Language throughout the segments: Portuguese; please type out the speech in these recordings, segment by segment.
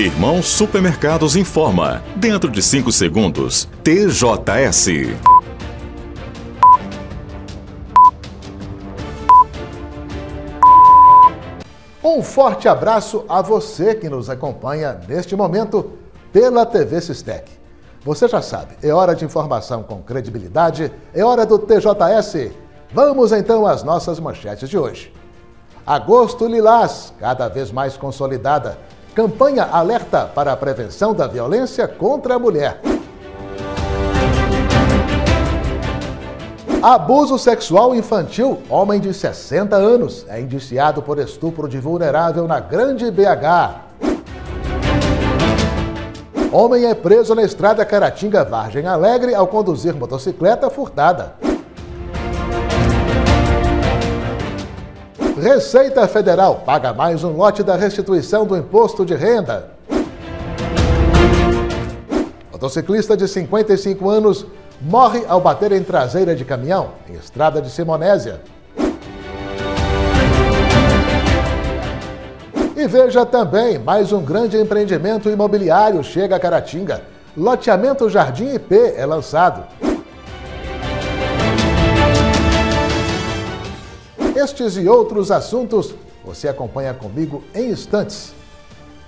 Irmãos Supermercados informa. Dentro de 5 segundos, TJS. Um forte abraço a você que nos acompanha neste momento pela TV Sistec. Você já sabe, é hora de informação com credibilidade, é hora do TJS. Vamos então às nossas manchetes de hoje. Agosto Lilás, cada vez mais consolidada. Campanha alerta para a prevenção da violência contra a mulher. Abuso sexual infantil. Homem de 60 anos é indiciado por estupro de vulnerável na Grande BH. Homem é preso na estrada Caratinga, Vargem Alegre, ao conduzir motocicleta furtada. Receita Federal paga mais um lote da restituição do imposto de renda. Motociclista de 55 anos morre ao bater em traseira de caminhão em estrada de Simonésia. E veja também, mais um grande empreendimento imobiliário chega a Caratinga. Loteamento Jardim IP é lançado. Estes e outros assuntos você acompanha comigo em instantes.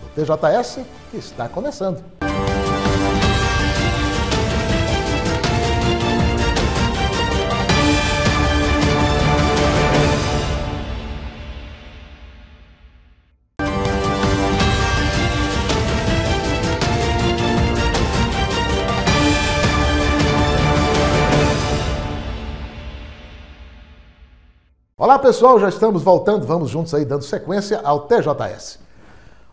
O TJS está começando. Olá pessoal, já estamos voltando, vamos juntos aí dando sequência ao TJS.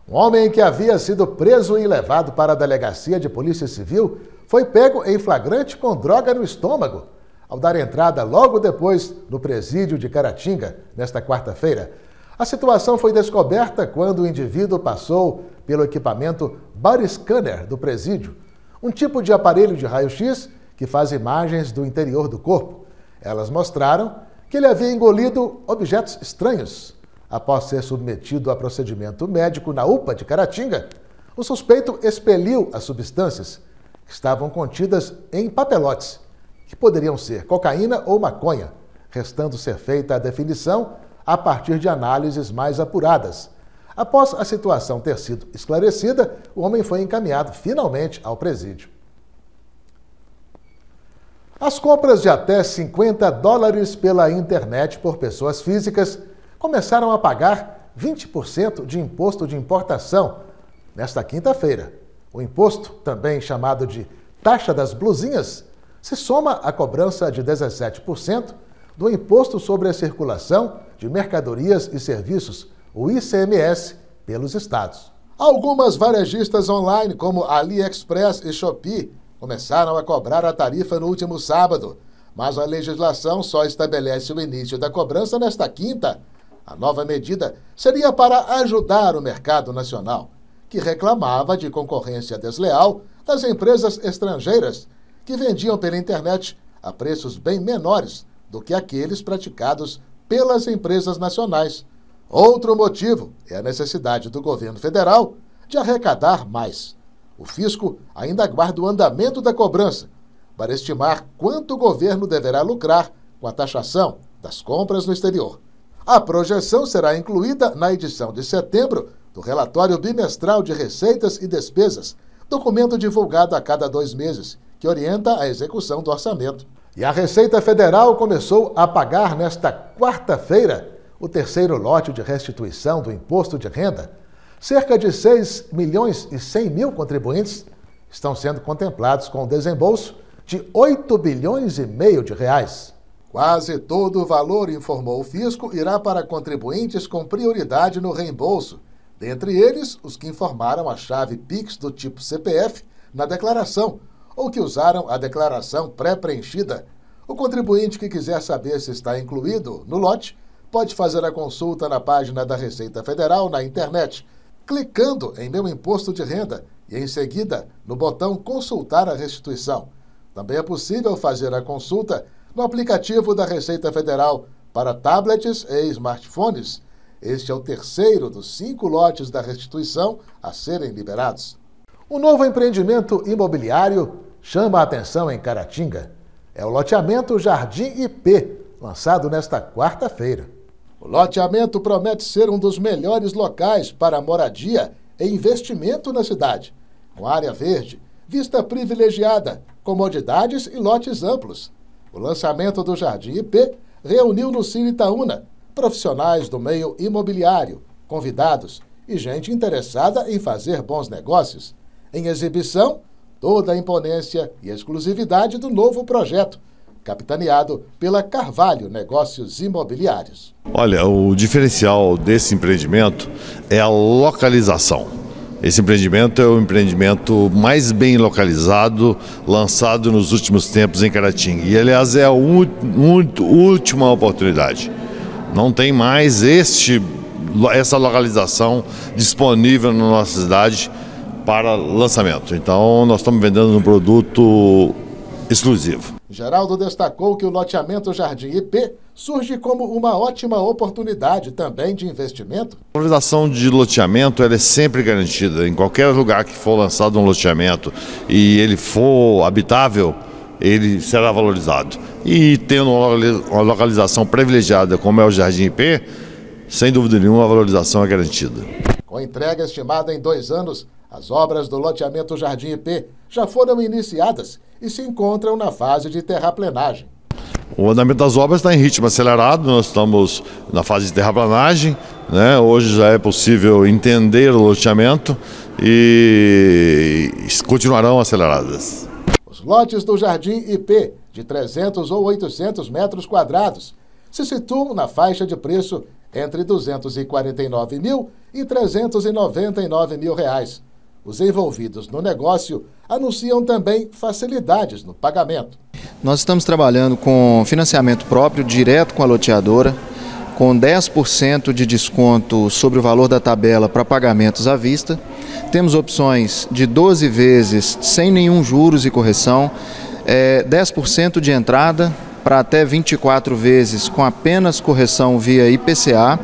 Um homem que havia sido preso e levado para a delegacia de polícia civil foi pego em flagrante com droga no estômago ao dar entrada logo depois no presídio de Caratinga, nesta quarta-feira. A situação foi descoberta quando o indivíduo passou pelo equipamento Body Scanner do presídio, um tipo de aparelho de raio-x que faz imagens do interior do corpo. Elas mostraram que ele havia engolido objetos estranhos. Após ser submetido a procedimento médico na UPA de Caratinga, o suspeito expeliu as substâncias que estavam contidas em papelotes, que poderiam ser cocaína ou maconha, restando ser feita a definição a partir de análises mais apuradas. Após a situação ter sido esclarecida, o homem foi encaminhado finalmente ao presídio. As compras de até $50 pela internet por pessoas físicas começaram a pagar 20% de imposto de importação nesta quinta-feira. O imposto, também chamado de taxa das blusinhas, se soma à cobrança de 17% do Imposto sobre a Circulação de Mercadorias e Serviços, o ICMS, pelos estados. Algumas varejistas online, como AliExpress e Shopee, começaram a cobrar a tarifa no último sábado, mas a legislação só estabelece o início da cobrança nesta quinta. A nova medida seria para ajudar o mercado nacional, que reclamava de concorrência desleal das empresas estrangeiras, que vendiam pela internet a preços bem menores do que aqueles praticados pelas empresas nacionais. Outro motivo é a necessidade do governo federal de arrecadar mais. O fisco ainda aguarda o andamento da cobrança para estimar quanto o governo deverá lucrar com a taxação das compras no exterior. A projeção será incluída na edição de setembro do Relatório Bimestral de Receitas e Despesas, documento divulgado a cada 2 meses, que orienta a execução do orçamento. E a Receita Federal começou a pagar nesta quarta-feira o terceiro lote de restituição do imposto de renda. Cerca de 6 milhões e 100 mil contribuintes estão sendo contemplados com o desembolso de 8 bilhões e meio de reais. Quase todo o valor, informou o fisco, irá para contribuintes com prioridade no reembolso, dentre eles os que informaram a chave Pix do tipo CPF na declaração ou que usaram a declaração pré-preenchida. O contribuinte que quiser saber se está incluído no lote pode fazer a consulta na página da Receita Federal na internet, clicando em Meu Imposto de Renda e, em seguida, no botão Consultar a Restituição. Também é possível fazer a consulta no aplicativo da Receita Federal para tablets e smartphones Este é o terceiro dos 5 lotes da restituição a serem liberados. Um novo empreendimento imobiliário chama a atenção em Caratinga. É o loteamento Jardim IP, lançado nesta quarta-feira. O loteamento promete ser um dos melhores locais para moradia e investimento na cidade, com área verde, vista privilegiada, comodidades e lotes amplos. O lançamento do Jardim IP reuniu no Cine Itaúna profissionais do meio imobiliário, convidados e gente interessada em fazer bons negócios. Em exibição, toda a imponência e exclusividade do novo projeto, capitaneado pela Carvalho Negócios Imobiliários. Olha, o diferencial desse empreendimento é a localização. Esse empreendimento é o empreendimento mais bem localizado, lançado nos últimos tempos em Caratinga. E, aliás, é a última oportunidade. Não tem mais essa localização disponível na nossa cidade para lançamento. Então, nós estamos vendendo um produto exclusivo. Geraldo destacou que o loteamento Jardim IP surge como uma ótima oportunidade também de investimento. A valorização de loteamento ela é sempre garantida. Em qualquer lugar que for lançado um loteamento e ele for habitável, ele será valorizado. E tendo uma localização privilegiada como é o Jardim IP, sem dúvida nenhuma a valorização é garantida. Com entrega estimada em 2 anos, as obras do loteamento Jardim IP já foram iniciadas e se encontram na fase de terraplenagem. O andamento das obras está em ritmo acelerado, nós estamos na fase de terraplanagem, né? Hoje já é possível entender o loteamento e continuarão aceleradas. Os lotes do Jardim IP, de 300 ou 800 metros quadrados, se situam na faixa de preço entre R$ 249 mil e R$ 399 mil. Os envolvidos no negócio anunciam também facilidades no pagamento. Nós estamos trabalhando com financiamento próprio, direto com a loteadora, com 10% de desconto sobre o valor da tabela para pagamentos à vista. Temos opções de 12 vezes sem nenhum juros e correção, 10% de entrada para até 24 vezes com apenas correção via IPCA.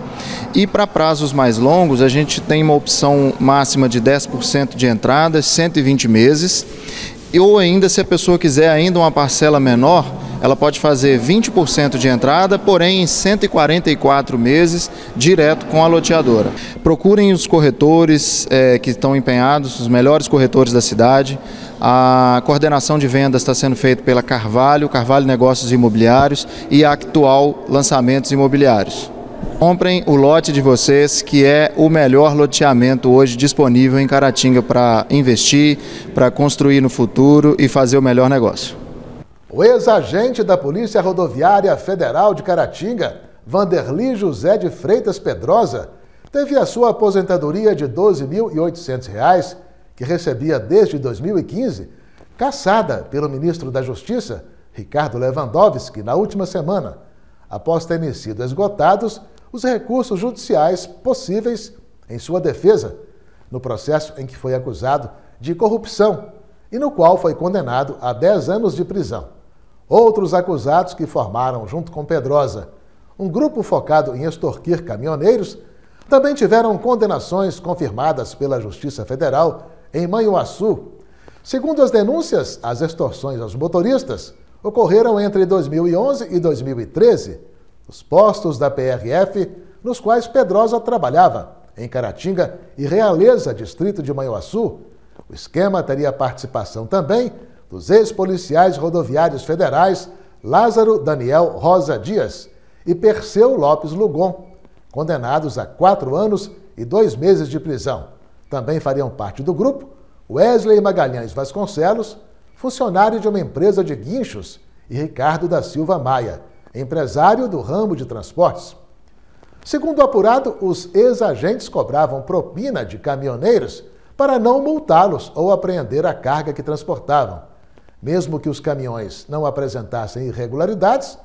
E para prazos mais longos, a gente tem uma opção máxima de 10% de entrada, 120 meses. Ou ainda, se a pessoa quiser ainda uma parcela menor, ela pode fazer 20% de entrada, porém em 144 meses, direto com a loteadora. Procurem os corretores que estão empenhados, os melhores corretores da cidade. A coordenação de vendas está sendo feita pela Carvalho Negócios Imobiliários e a Actual Lançamentos Imobiliários. Comprem o lote de vocês, que é o melhor loteamento hoje disponível em Caratinga para investir, para construir no futuro e fazer o melhor negócio. O ex-agente da Polícia Rodoviária Federal de Caratinga, Vanderly José de Freitas Pedrosa, teve a sua aposentadoria de R$ 12.800, que recebia desde 2015, cassada pelo ministro da Justiça, Ricardo Lewandowski, na última semana, após terem sido esgotados os recursos judiciais possíveis em sua defesa, no processo em que foi acusado de corrupção e no qual foi condenado a 10 anos de prisão. Outros acusados que formaram, junto com Pedrosa, um grupo focado em extorquir caminhoneiros, também tiveram condenações confirmadas pela Justiça Federal em Manhuaçu. Segundo as denúncias, as extorsões aos motoristas ocorreram entre 2011 e 2013, nos postos da PRF, nos quais Pedrosa trabalhava, em Caratinga e Realeza, distrito de Manhuaçu. O esquema teria participação também dos ex-policiais rodoviários federais Lázaro Daniel Rosa Dias e Perseu Lopes Lugon, condenados a 4 anos e 2 meses de prisão. Também fariam parte do grupo Wesley Magalhães Vasconcelos, funcionário de uma empresa de guinchos, e Ricardo da Silva Maia, empresário do ramo de transportes. Segundo o apurado, os ex-agentes cobravam propina de caminhoneiros para não multá-los ou apreender a carga que transportavam. Mesmo que os caminhões não apresentassem irregularidades,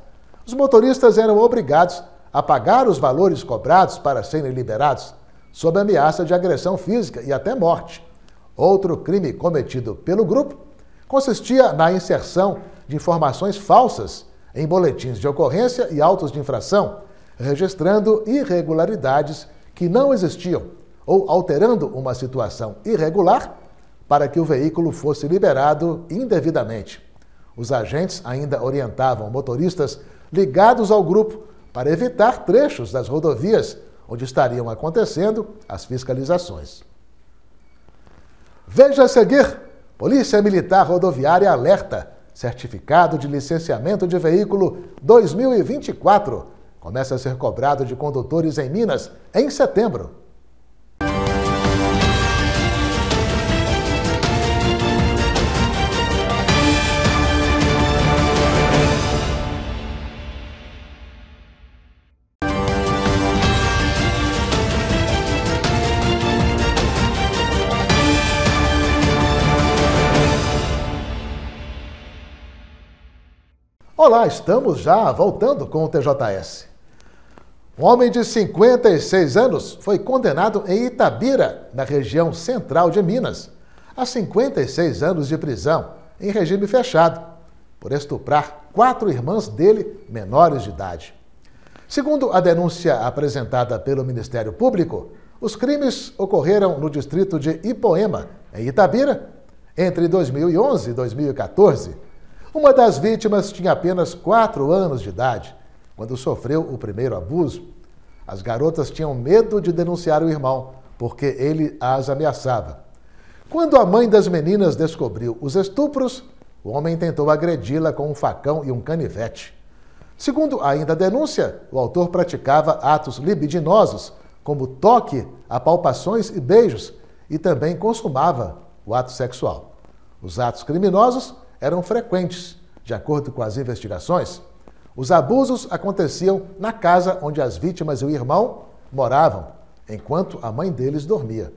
os motoristas eram obrigados a pagar os valores cobrados para serem liberados, sob ameaça de agressão física e até morte. Outro crime cometido pelo grupo consistia na inserção de informações falsas em boletins de ocorrência e autos de infração, registrando irregularidades que não existiam ou alterando uma situação irregular para que o veículo fosse liberado indevidamente. Os agentes ainda orientavam motoristas ligados ao grupo para evitar trechos das rodovias onde estariam acontecendo as fiscalizações. Veja a seguir: Polícia Militar Rodoviária alerta. Certificado de licenciamento de veículo 2024 começa a ser cobrado de condutores em Minas em setembro. Olá, estamos já voltando com o TJS. Um homem de 56 anos foi condenado em Itabira, na região central de Minas, a 56 anos de prisão, em regime fechado, por estuprar 4 irmãs dele, menores de idade. Segundo a denúncia apresentada pelo Ministério Público, os crimes ocorreram no distrito de Ipoema, em Itabira, entre 2011 e 2014. Uma das vítimas tinha apenas 4 anos de idade, quando sofreu o primeiro abuso. As garotas tinham medo de denunciar o irmão, porque ele as ameaçava. Quando a mãe das meninas descobriu os estupros, o homem tentou agredi-la com um facão e um canivete. Segundo ainda a denúncia, o autor praticava atos libidinosos, como toque, apalpações e beijos, e também consumava o ato sexual. Os atos criminosos eram frequentes. De acordo com as investigações, os abusos aconteciam na casa onde as vítimas e o irmão moravam, enquanto a mãe deles dormia.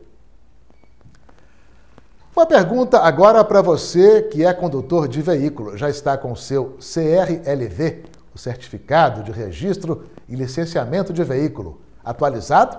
Uma pergunta agora para você que é condutor de veículo. Já está com o seu CRLV, o Certificado de Registro e Licenciamento de Veículo, atualizado?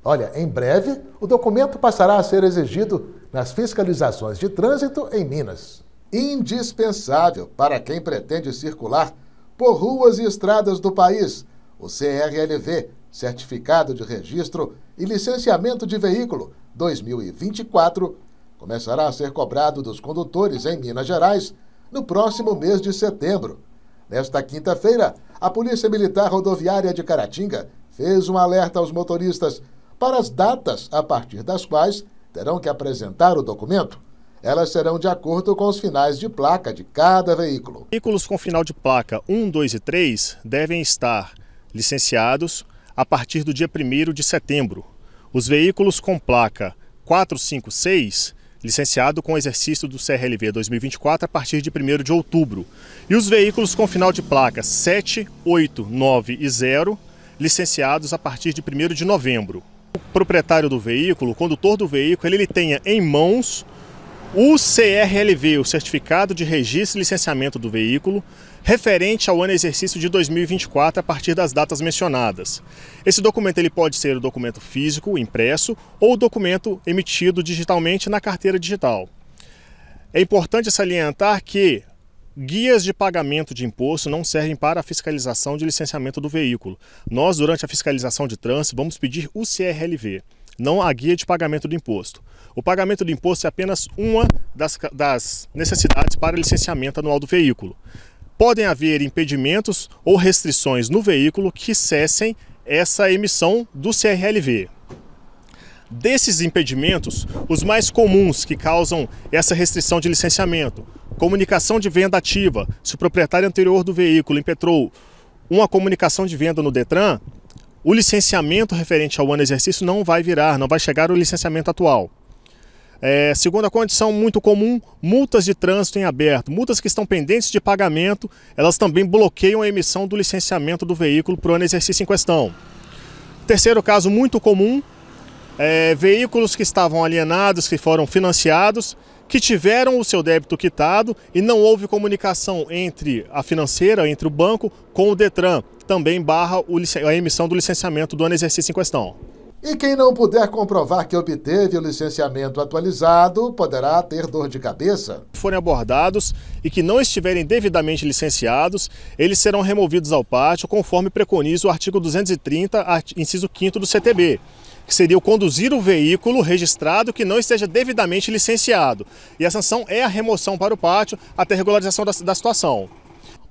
Olha, em breve o documento passará a ser exigido nas fiscalizações de trânsito em Minas. Indispensável para quem pretende circular por ruas e estradas do país. O CRLV, Certificado de Registro e Licenciamento de Veículo 2024, começará a ser cobrado dos condutores em Minas Gerais no próximo mês de setembro. Nesta quinta-feira, a Polícia Militar Rodoviária de Caratinga fez um alerta aos motoristas para as datas a partir das quais terão que apresentar o documento. Elas serão de acordo com os finais de placa de cada veículo. Veículos com final de placa 1, 2 e 3 devem estar licenciados a partir do dia 1º de setembro. Os veículos com placa 4, 5, 6, licenciado com exercício do CRLV 2024 a partir de 1º de outubro. E os veículos com final de placa 7, 8, 9 e 0, licenciados a partir de 1º de novembro. O proprietário do veículo, o condutor do veículo, ele tenha em mãos o CRLV, o Certificado de Registro e Licenciamento do Veículo, referente ao ano exercício de 2024 a partir das datas mencionadas. Esse documento ele pode ser o documento físico, impresso, ou o documento emitido digitalmente na carteira digital. É importante salientar que guias de pagamento de imposto não servem para a fiscalização de licenciamento do veículo. Nós, durante a fiscalização de trânsito, vamos pedir o CRLV, não a guia de pagamento do imposto. O pagamento do imposto é apenas uma das necessidades para licenciamento anual do veículo. Podem haver impedimentos ou restrições no veículo que cessem essa emissão do CRLV. Desses impedimentos, os mais comuns que causam essa restrição de licenciamento: comunicação de venda ativa. Se o proprietário anterior do veículo impetrou uma comunicação de venda no Detran, o licenciamento referente ao ano exercício não vai chegar ao licenciamento atual. Segunda condição muito comum, multas de trânsito em aberto. Multas que estão pendentes de pagamento, elas também bloqueiam a emissão do licenciamento do veículo para o ano exercício em questão. Terceiro caso muito comum, veículos que estavam alienados, que foram financiados, que tiveram o seu débito quitado e não houve comunicação entre a financeira, entre o banco, com o Detran. Também barra a emissão do licenciamento do ano exercício em questão. E quem não puder comprovar que obteve o licenciamento atualizado poderá ter dor de cabeça. Se forem abordados e que não estiverem devidamente licenciados, eles serão removidos ao pátio conforme preconiza o artigo 230, inciso 5º do CTB, que seria o conduzir o veículo registrado que não esteja devidamente licenciado. E a sanção é a remoção para o pátio até regularização da situação.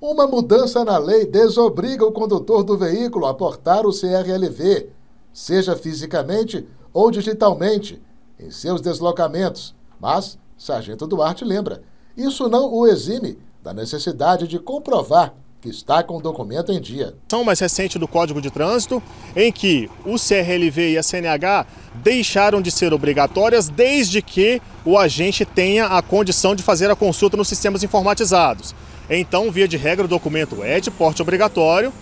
Uma mudança na lei desobriga o condutor do veículo a portar o CRLV, seja fisicamente ou digitalmente, em seus deslocamentos. Mas, Sargento Duarte lembra, isso não o exime da necessidade de comprovar que está com o documento em dia. A ação mais recente do Código de Trânsito, em que o CRLV e a CNH deixaram de ser obrigatórias desde que o agente tenha a condição de fazer a consulta nos sistemas informatizados. Então, via de regra, o documento é de porte obrigatório,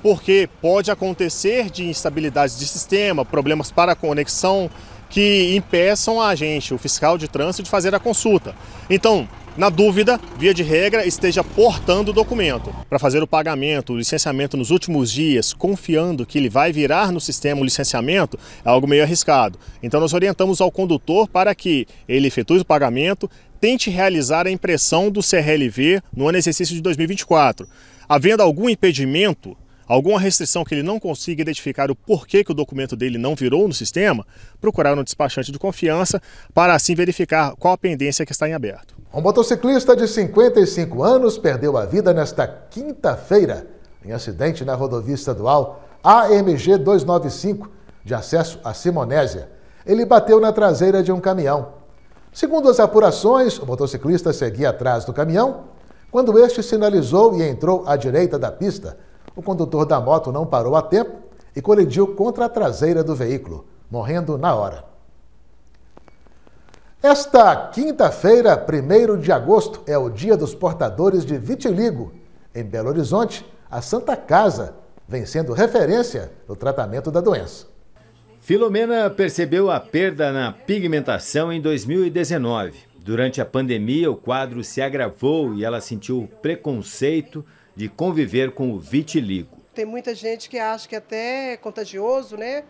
porque pode acontecer de instabilidades de sistema, problemas para a conexão que impeçam a agente, o fiscal de trânsito, de fazer a consulta. Então, na dúvida, via de regra, esteja portando o documento. Para fazer o pagamento, o licenciamento nos últimos dias, confiando que ele vai virar no sistema o licenciamento, é algo meio arriscado. Então nós orientamos ao condutor para que ele efetue o pagamento, tente realizar a impressão do CRLV no ano exercício de 2024. Havendo algum impedimento, alguma restrição que ele não consiga identificar o porquê que o documento dele não virou no sistema, procurar um despachante de confiança para assim verificar qual a pendência que está em aberto. Um motociclista de 55 anos perdeu a vida nesta quinta-feira em acidente na rodovia estadual AMG 295, de acesso a Simonésia. Ele bateu na traseira de um caminhão. Segundo as apurações, o motociclista seguia atrás do caminhão. Quando este sinalizou e entrou à direita da pista, o condutor da moto não parou a tempo e colidiu contra a traseira do veículo, morrendo na hora. Esta quinta-feira, 1º de agosto, é o Dia dos Portadores de Vitiligo. Em Belo Horizonte, a Santa Casa vem sendo referência no tratamento da doença. Filomena percebeu a perda na pigmentação em 2019. Durante a pandemia, o quadro se agravou e ela sentiu preconceito de conviver com o vitiligo. Tem muita gente que acha que até é contagioso, né?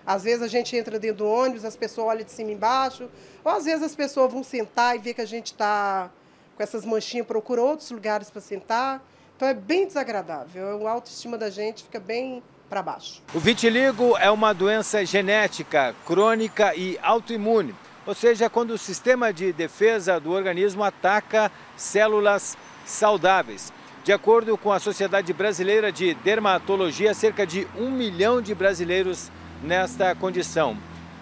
Às vezes a gente entra dentro do ônibus, as pessoas olham de cima e embaixo, ou às vezes as pessoas vão sentar e ver que a gente está com essas manchinhas, procura outros lugares para sentar. Então é bem desagradável, a autoestima da gente fica bem para baixo. O vitiligo é uma doença genética, crônica e autoimune, ou seja, quando o sistema de defesa do organismo ataca células saudáveis. De acordo com a Sociedade Brasileira de Dermatologia, cerca de 1 milhão de brasileiros nesta condição.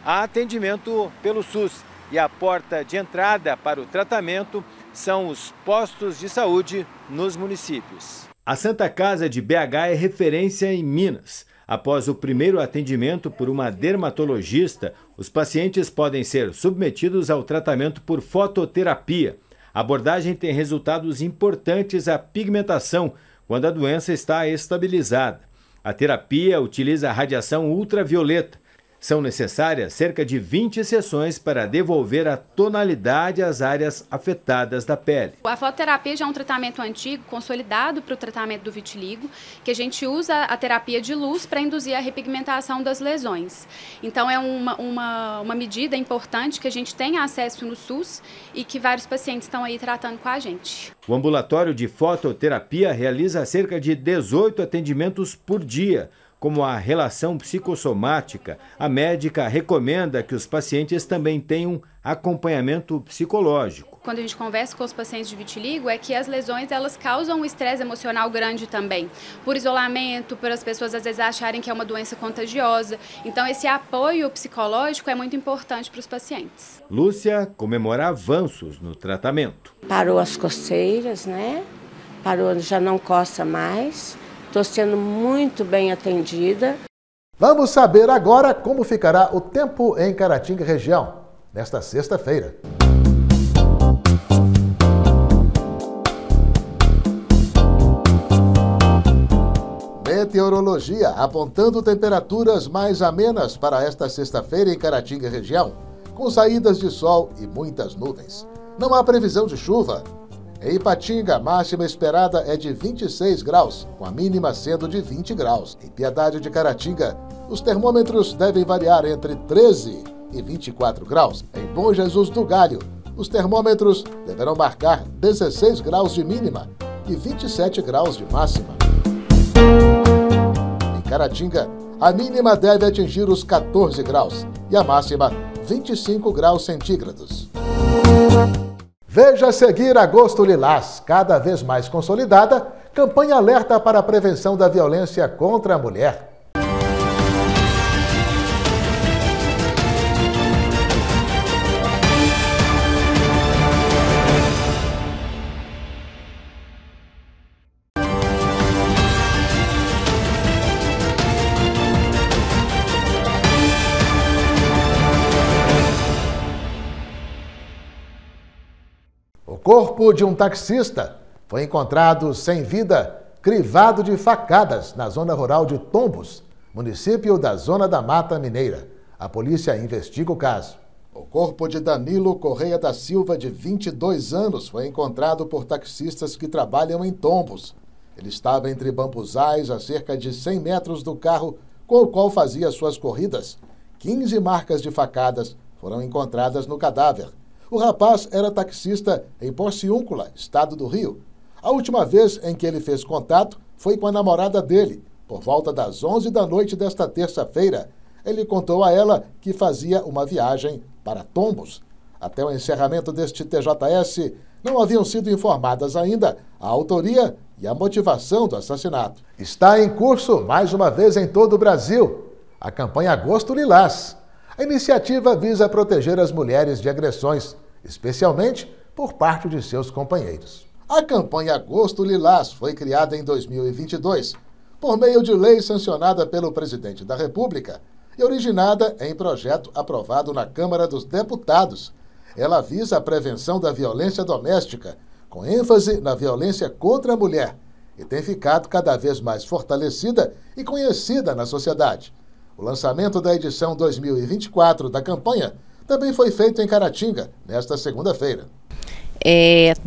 Há atendimento pelo SUS e a porta de entrada para o tratamento são os postos de saúde nos municípios. A Santa Casa de BH é referência em Minas. Após o primeiro atendimento por uma dermatologista, os pacientes podem ser submetidos ao tratamento por fototerapia. A abordagem tem resultados importantes à pigmentação quando a doença está estabilizada. A terapia utiliza a radiação ultravioleta. São necessárias cerca de 20 sessões para devolver a tonalidade às áreas afetadas da pele. A fototerapia já é um tratamento antigo, consolidado para o tratamento do vitiligo, que a gente usa a terapia de luz para induzir a repigmentação das lesões. Então é uma medida importante que a gente tem acesso no SUS e que vários pacientes estão aí tratando com a gente. O ambulatório de fototerapia realiza cerca de 18 atendimentos por dia. Como a relação psicossomática, a médica recomenda que os pacientes também tenham acompanhamento psicológico. Quando a gente conversa com os pacientes de vitiligo, é que as lesões elas causam um estresse emocional grande também, por isolamento, por as pessoas às vezes acharem que é uma doença contagiosa. Então esse apoio psicológico é muito importante para os pacientes. Lúcia comemora avanços no tratamento. Parou as coceiras, né? Parou, já não coça mais. Estou sendo muito bem atendida. Vamos saber agora como ficará o tempo em Caratinga região, nesta sexta-feira. Meteorologia apontando temperaturas mais amenas para esta sexta-feira em Caratinga região, com saídas de sol e muitas nuvens. Não há previsão de chuva. Em Ipatinga, a máxima esperada é de 26 graus, com a mínima sendo de 20 graus. Em Piedade de Caratinga, os termômetros devem variar entre 13 e 24 graus. Em Bom Jesus do Galho, os termômetros deverão marcar 16 graus de mínima e 27 graus de máxima. Em Caratinga, a mínima deve atingir os 14 graus e a máxima 25 graus centígrados. Veja a seguir Agosto Lilás, cada vez mais consolidada, campanha alerta para a prevenção da violência contra a mulher. O corpo de um taxista foi encontrado sem vida, crivado de facadas na zona rural de Tombos, município da Zona da Mata Mineira. A polícia investiga o caso. O corpo de Danilo Correia da Silva, de 22 anos, foi encontrado por taxistas que trabalham em Tombos. Ele estava entre bambuzais, a cerca de 100 metros do carro com o qual fazia suas corridas. 15 marcas de facadas foram encontradas no cadáver. O rapaz era taxista em Porciúncula, estado do Rio. A última vez em que ele fez contato foi com a namorada dele, por volta das 11 da noite desta terça-feira. Ele contou a ela que fazia uma viagem para Tombos. Até o encerramento deste TJS, não haviam sido informadas ainda a autoria e a motivação do assassinato. Está em curso, mais uma vez em todo o Brasil, a campanha Agosto Lilás. A iniciativa visa proteger as mulheres de agressões, especialmente por parte de seus companheiros. A campanha Agosto Lilás foi criada em 2022, por meio de lei sancionada pelo presidente da República e originada em projeto aprovado na Câmara dos Deputados. Ela visa a prevenção da violência doméstica, com ênfase na violência contra a mulher, e tem ficado cada vez mais fortalecida e conhecida na sociedade. O lançamento da edição 2024 da campanha também foi feito em Caratinga, nesta segunda-feira.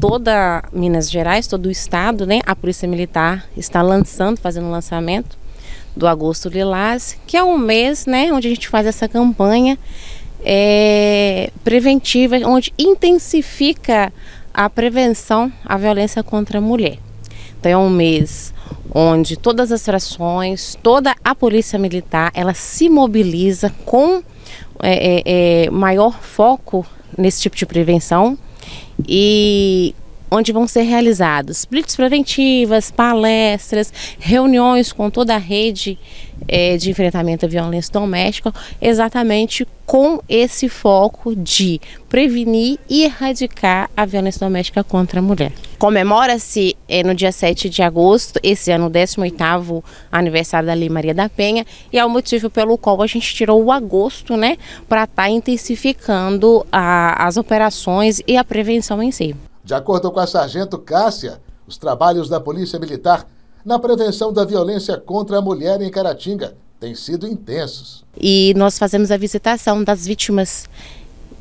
Toda Minas Gerais, todo o estado, né, a Polícia Militar está fazendo o lançamento do Agosto Lilás, que é um mês, né, onde a gente faz essa campanha preventiva, onde intensifica a prevenção à violência contra a mulher. Então é um mês onde todas as frações, toda a Polícia Militar, ela se mobiliza com maior foco nesse tipo de prevenção, e onde vão ser realizados blitz preventivas, palestras, reuniões com toda a rede de enfrentamento à violência doméstica, exatamente com esse foco de prevenir e erradicar a violência doméstica contra a mulher. Comemora-se no dia 7 de agosto, esse ano, o 18º aniversário da Lei Maria da Penha, e é o motivo pelo qual a gente tirou o agosto, né, para estar intensificando as operações e a prevenção em si. De acordo com a sargento Cássia, os trabalhos da Polícia Militar na prevenção da violência contra a mulher em Caratinga têm sido intensos. E nós fazemos a visitação das vítimas,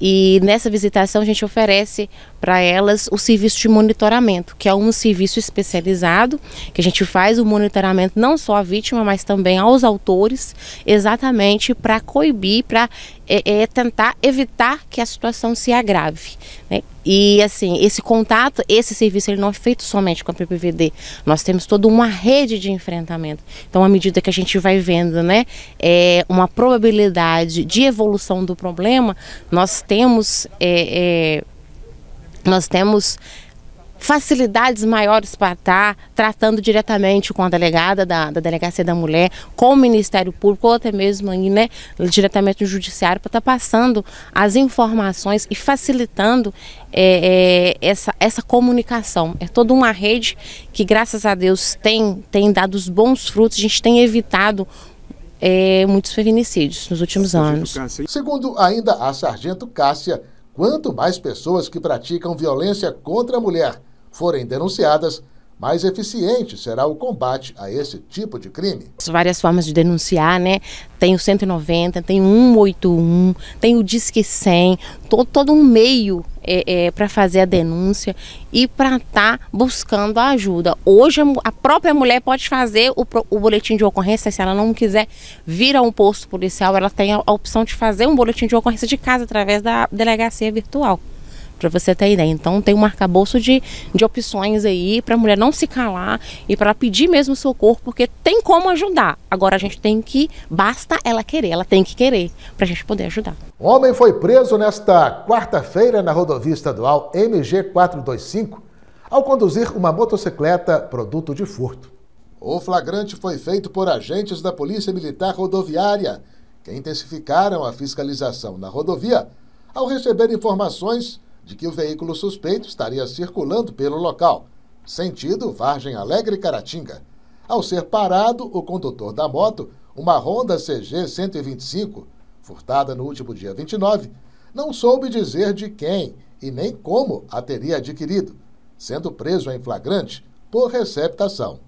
e nessa visitação a gente oferece para elas o serviço de monitoramento, que é um serviço especializado, que a gente faz o monitoramento não só à vítima, mas também aos autores, exatamente para coibir, para tentar evitar que a situação se agrave, né? E assim, esse contato, esse serviço, ele não é feito somente com a PPVD, nós temos toda uma rede de enfrentamento. Então, à medida que a gente vai vendo, né, uma probabilidade de evolução do problema, nós temos facilidades maiores para estar tratando diretamente com a delegada da Delegacia da Mulher, com o Ministério Público, ou até mesmo aí, né, diretamente no Judiciário, para estar passando as informações e facilitando essa comunicação. É toda uma rede que, graças a Deus, tem dado os bons frutos. A gente tem evitado muitos feminicídios nos últimos anos. Segundo ainda a sargento Cássia, quanto mais pessoas que praticam violência contra a mulher forem denunciadas, mais eficiente será o combate a esse tipo de crime. Várias formas de denunciar, né? Tem o 190, tem o 181, tem o Disque 100, todo um meio para fazer a denúncia e para estar buscando a ajuda. Hoje a própria mulher pode fazer o boletim de ocorrência, se ela não quiser vir a um posto policial, ela tem a opção de fazer um boletim de ocorrência de casa através da delegacia virtual. Para você ter ideia. Então tem um arcabouço de opções aí para a mulher não se calar e para pedir mesmo socorro, porque tem como ajudar. Agora a gente tem que, basta ela querer, ela tem que querer para a gente poder ajudar. Um homem foi preso nesta quarta-feira na rodovia estadual MG 425 ao conduzir uma motocicleta produto de furto. O flagrante foi feito por agentes da Polícia Militar Rodoviária, que intensificaram a fiscalização na rodovia ao receber informações de que o veículo suspeito estaria circulando pelo local, sentido Vargem Alegre Caratinga. Ao ser parado, o condutor da moto, uma Honda CG 125, furtada no último dia 29, não soube dizer de quem e nem como a teria adquirido, sendo preso em flagrante por receptação.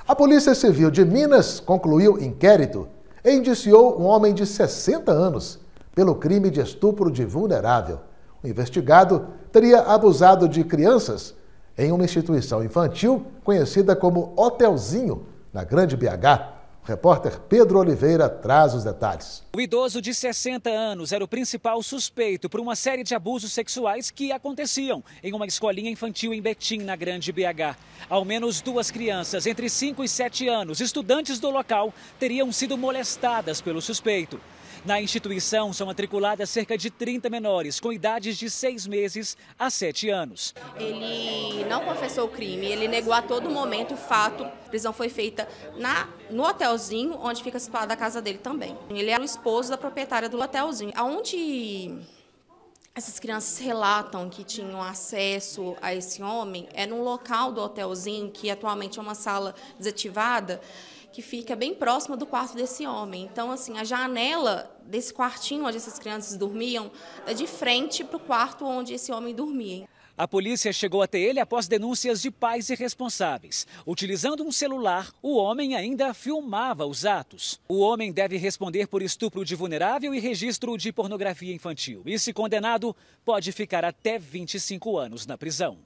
A Polícia Civil de Minas concluiu inquérito e indiciou um homem de 60 anos pelo crime de estupro de vulnerável. O investigado teria abusado de crianças em uma instituição infantil conhecida como Hotelzinho, na Grande BH. O repórter Pedro Oliveira traz os detalhes. O idoso de 60 anos era o principal suspeito por uma série de abusos sexuais que aconteciam em uma escolinha infantil em Betim, na Grande BH. Ao menos 2 crianças, entre 5 e 7 anos, estudantes do local, teriam sido molestadas pelo suspeito. Na instituição são matriculadas cerca de 30 menores, com idades de 6 meses a 7 anos. Ele não confessou o crime, ele negou a todo momento o fato. A prisão foi feita no Hotelzinho, onde fica situada a casa dele também. Ele era o esposo da proprietária do Hotelzinho. Onde essas crianças relatam que tinham acesso a esse homem é num local do Hotelzinho, que atualmente é uma sala desativada, que fica bem próxima do quarto desse homem. Então, assim, a janela desse quartinho onde essas crianças dormiam é de frente para o quarto onde esse homem dormia. A polícia chegou até ele após denúncias de pais irresponsáveis. Utilizando um celular, o homem ainda filmava os atos. O homem deve responder por estupro de vulnerável e registro de pornografia infantil. E, se condenado, pode ficar até 25 anos na prisão.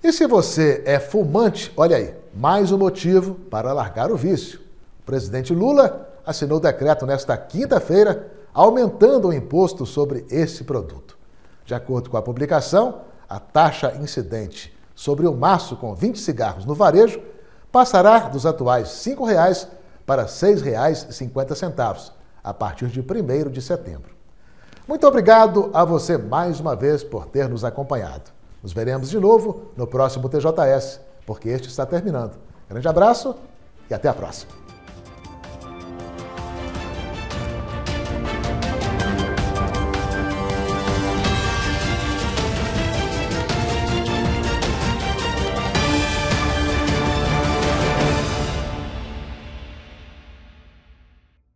E se você é fumante, olha aí, mais um motivo para largar o vício. O presidente Lula assinou decreto nesta quinta-feira, aumentando o imposto sobre esse produto. De acordo com a publicação, a taxa incidente sobre o maço com 20 cigarros no varejo passará dos atuais R$ 5,00 para R$ 6,50 a partir de 1º de setembro. Muito obrigado a você mais uma vez por ter nos acompanhado. Nos veremos de novo no próximo TJS, porque este está terminando. Grande abraço e até a próxima.